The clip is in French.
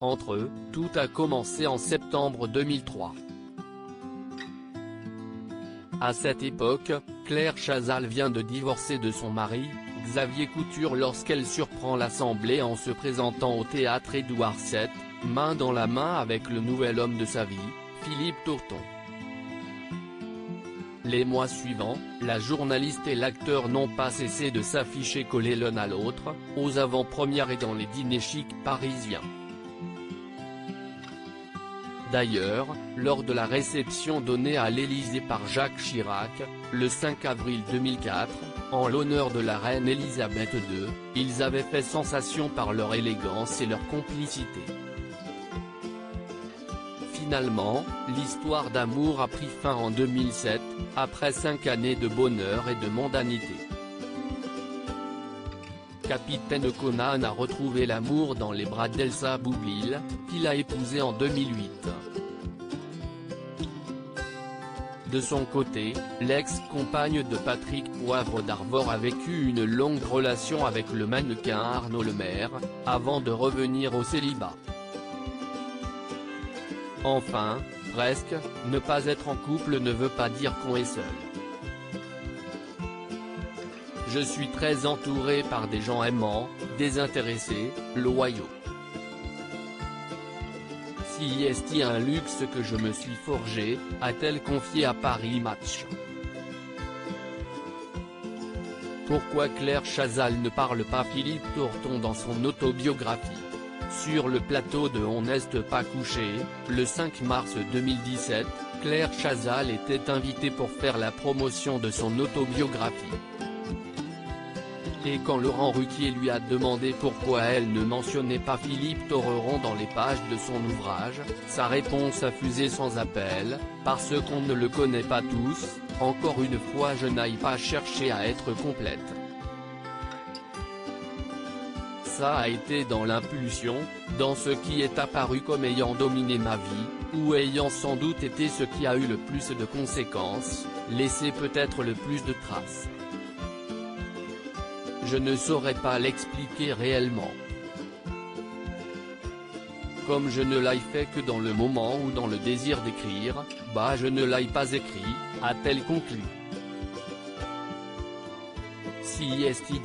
Entre eux, tout a commencé en septembre 2003. À cette époque, Claire Chazal vient de divorcer de son mari, Xavier Couture, lorsqu'elle surprend l'Assemblée en se présentant au théâtre Édouard VII, main dans la main avec le nouvel homme de sa vie, Philippe Torton. Les mois suivants, la journaliste et l'acteur n'ont pas cessé de s'afficher collés l'un à l'autre, aux avant-premières et dans les dîners chics parisiens. D'ailleurs, lors de la réception donnée à l'Élysée par Jacques Chirac, le 5 avril 2004, en l'honneur de la reine Elisabeth II, ils avaient fait sensation par leur élégance et leur complicité. Finalement, l'histoire d'amour a pris fin en 2007, après 5 années de bonheur et de mondanité. Capitaine Conan a retrouvé l'amour dans les bras d'Elsa Boublil, qu'il a épousée en 2008. De son côté, l'ex-compagne de Patrick Poivre d'Arvor a vécu une longue relation avec le mannequin Arnaud Lemaire, avant de revenir au célibat. Enfin, presque, ne pas être en couple ne veut pas dire qu'on est seul. Je suis très entouré par des gens aimants, désintéressés, loyaux. Si est un luxe que je me suis forgé, a-t-elle confié à Paris Match. Pourquoi Claire Chazal ne parle pas Philippe Torton dans son autobiographie? Sur le plateau de On n'est pas couché, le 5 mars 2017, Claire Chazal était invitée pour faire la promotion de son autobiographie. Et quand Laurent Ruquier lui a demandé pourquoi elle ne mentionnait pas Philippe Torton dans les pages de son ouvrage, sa réponse a fusé sans appel: parce qu'on ne le connaît pas tous, encore une fois je n'aille pas chercher à être complète. Ça a été dans l'impulsion, dans ce qui est apparu comme ayant dominé ma vie, ou ayant sans doute été ce qui a eu le plus de conséquences, laissé peut-être le plus de traces. Je ne saurais pas l'expliquer réellement. Comme je ne l'ai fait que dans le moment ou dans le désir d'écrire, je ne l'ai pas écrit, a-t-elle conclu. Si est dit.